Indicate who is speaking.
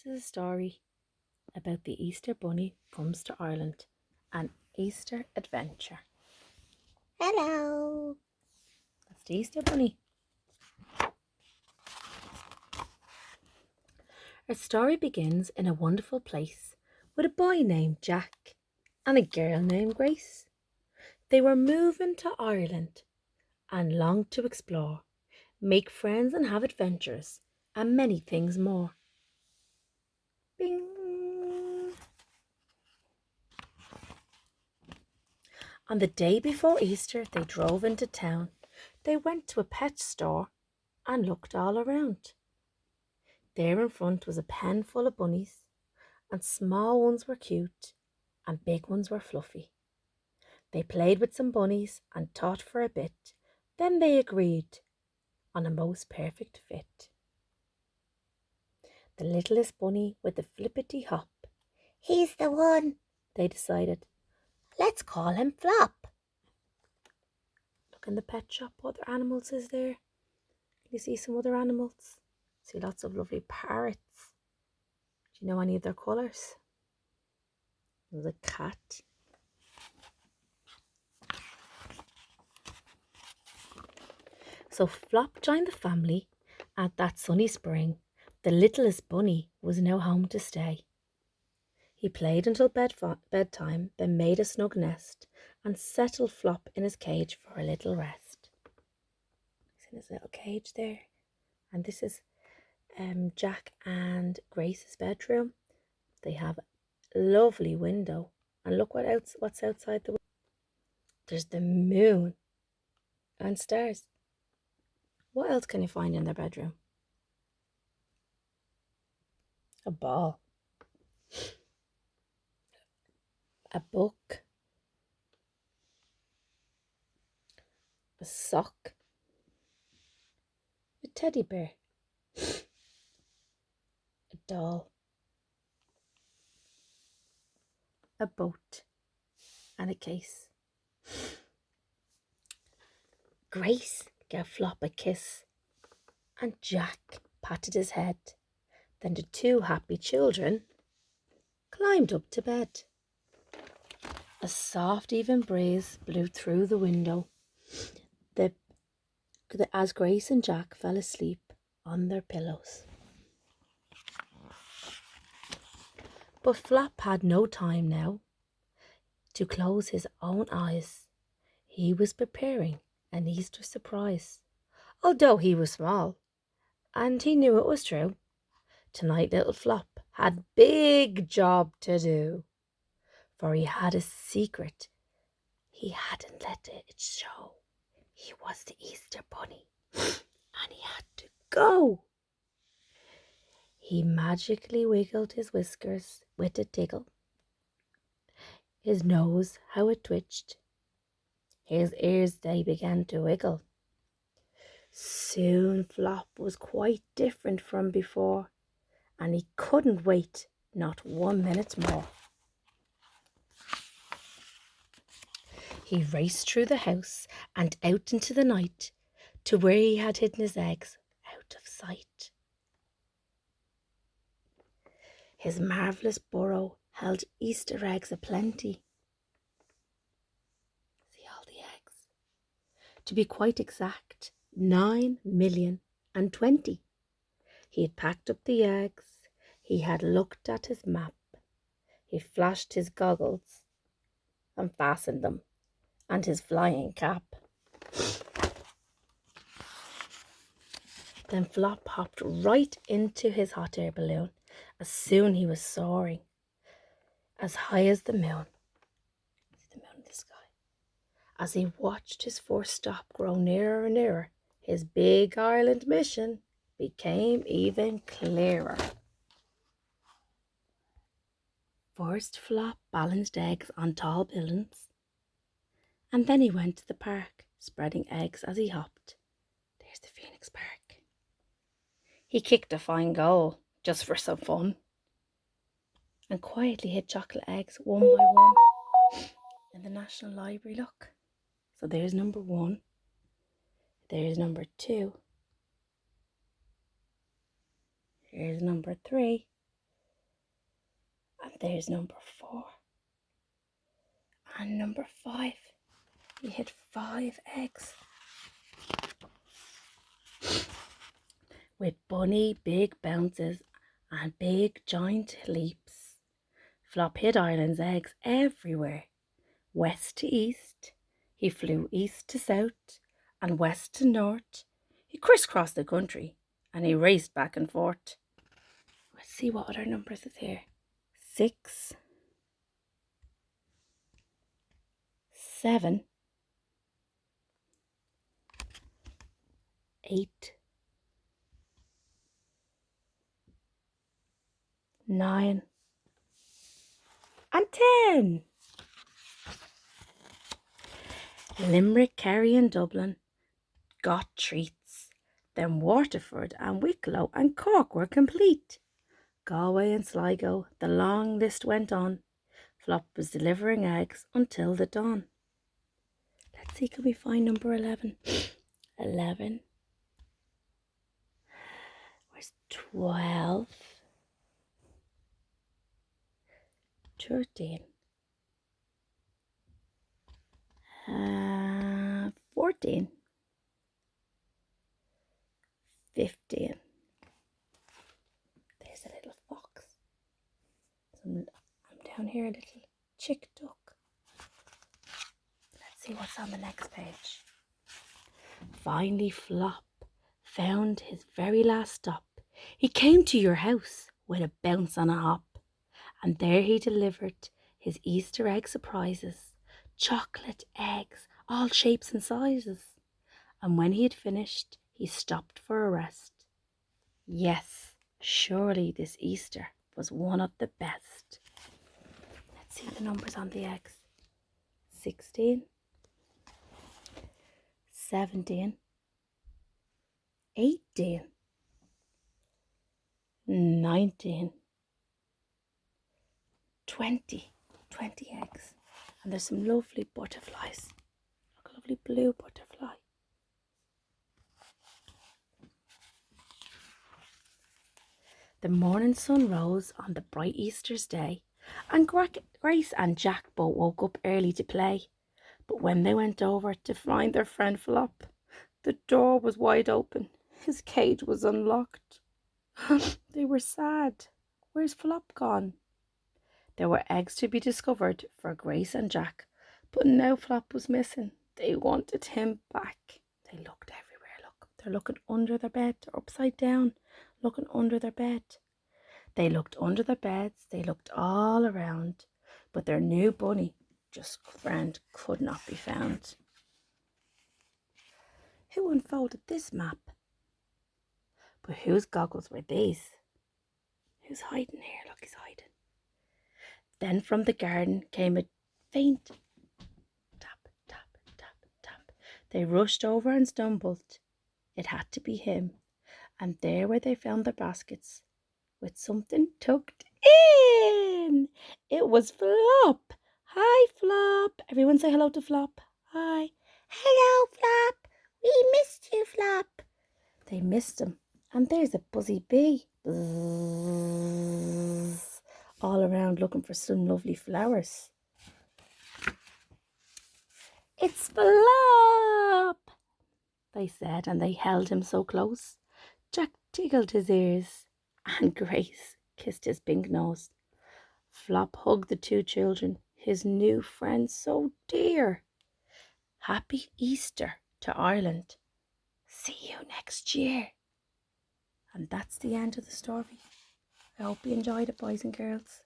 Speaker 1: This is a story about the Easter Bunny comes to Ireland, an Easter adventure. Hello! That's the Easter Bunny. Our story begins in a wonderful place with a boy named Jack and a girl named Grace. They were moving to Ireland and longed to explore, make friends and have adventures, and many things more. Bing! On the day before Easter, they drove into town. They went to a pet store and looked all around. There in front was a pen full of bunnies, and small ones were cute and big ones were fluffy. They played with some bunnies and thought for a bit. Then they agreed on a most perfect fit. The littlest bunny with the flippity hop. He's the one, they decided. Let's call him Flop. Look in the pet shop, what other animals is there? Can you see some other animals? See lots of lovely parrots. Do you know any of their colours? There's a cat. So Flop joined the family at that sunny spring. The littlest bunny was now home to stay. He played until bedtime, then made a snug nest and settled Flop in his cage for a little rest. He's in his little cage there. And this is Jack and Grace's bedroom. They have a lovely window. And look what's outside the window. There's the moon and stars. What else can you find in their bedroom? A ball. A book. A sock. A teddy bear. A doll. A boat. And a case. Grace gave Flop a kiss, and Jack patted his head. Then the two happy children climbed up to bed. A soft, even breeze blew through the window as Grace and Jack fell asleep on their pillows. But Flop had no time now to close his own eyes. He was preparing an Easter surprise. Although he was small, and he knew it was true, tonight little Flop had big job to do. For he had a secret. He hadn't let it show. He was the Easter Bunny, and he had to go. He magically wiggled his whiskers with a tickle. His nose, how it twitched. His ears, they began to wiggle. Soon Flop was quite different from before, and he couldn't wait not 1 minute more. He raced through the house and out into the night to where he had hidden his eggs out of sight. His marvellous burrow held Easter eggs aplenty. See all the eggs? To be quite exact, 9,000,020. He had packed up the eggs. He had looked at his map. He flashed his goggles and fastened them, and his flying cap. Then Flop hopped right into his hot air balloon. As soon he was soaring as high as the moon. See the moon in the sky. As he watched his first stop grow nearer and nearer, his big Ireland mission became even clearer. First Flop balanced eggs on tall buildings, and then he went to the park, spreading eggs as he hopped. There's the Phoenix Park. He kicked a fine goal, just for some fun, and quietly hid chocolate eggs one by one in the National Library. Look. So there's number 1. There's number 2. Here's number 3. And there's number 4. And number 5. He hit 5 eggs. With bunny big bounces and big giant leaps, Flop hid Ireland's eggs everywhere. West to east, he flew east to south and west to north. He crisscrossed the country and he raced back and forth. Let's see what other numbers is here. 6, 7, 8, 9, and 10. Limerick, Kerry and Dublin got treats. Then Waterford and Wicklow and Cork were complete. Galway and Sligo, the long list went on. Flop was delivering eggs until the dawn. Let's see, can we find number 11? 11. Where's 12? 13. 14. 15. There's a little fox. I'm down here, a little chick duck. Let's see what's on the next page. Finally, Flop found his very last stop. He came to your house with a bounce and a hop, and there he delivered his Easter egg surprises. Chocolate eggs, all shapes and sizes. And when he had finished, he stopped for a rest. Yes, surely this Easter was one of the best. Let's see the numbers on the eggs. 16, 17, 18, 19, 20 eggs. And there's some lovely butterflies. Look, a lovely blue butterfly. The morning sun rose on the bright Easter's day, and Grace and Jack both woke up early to play. But when they went over to find their friend Flop, the door was wide open. His cage was unlocked. They were sad. Where's Flop gone? There were eggs to be discovered for Grace and Jack, but now Flop was missing. They wanted him back. They looked everywhere. Look, they're looking under their bed. They're upside down, looking under their bed. They looked under their beds. They looked all around, but their new bunny, just friend, could not be found. Who unfolded this map? But whose goggles were these? Who's hiding here? Look, he's hiding. Then from the garden came a faint tap, tap, tap, tap. They rushed over and stumbled. It had to be him. And there where they found their baskets, with something tucked in. It was Flop. Hi, Flop. Everyone say hello to Flop. Hi. Hello, Flop. We missed you, Flop. They missed him. And there's a buzzy bee. Buzz. All around looking for some lovely flowers. It's Flop, they said, and they held him so close. Jack tickled his ears, and Grace kissed his pink nose. Flop hugged the two children, his new friends so dear. Happy Easter to Ireland. See you next year. And that's the end of the story. I hope you enjoyed it, boys and girls.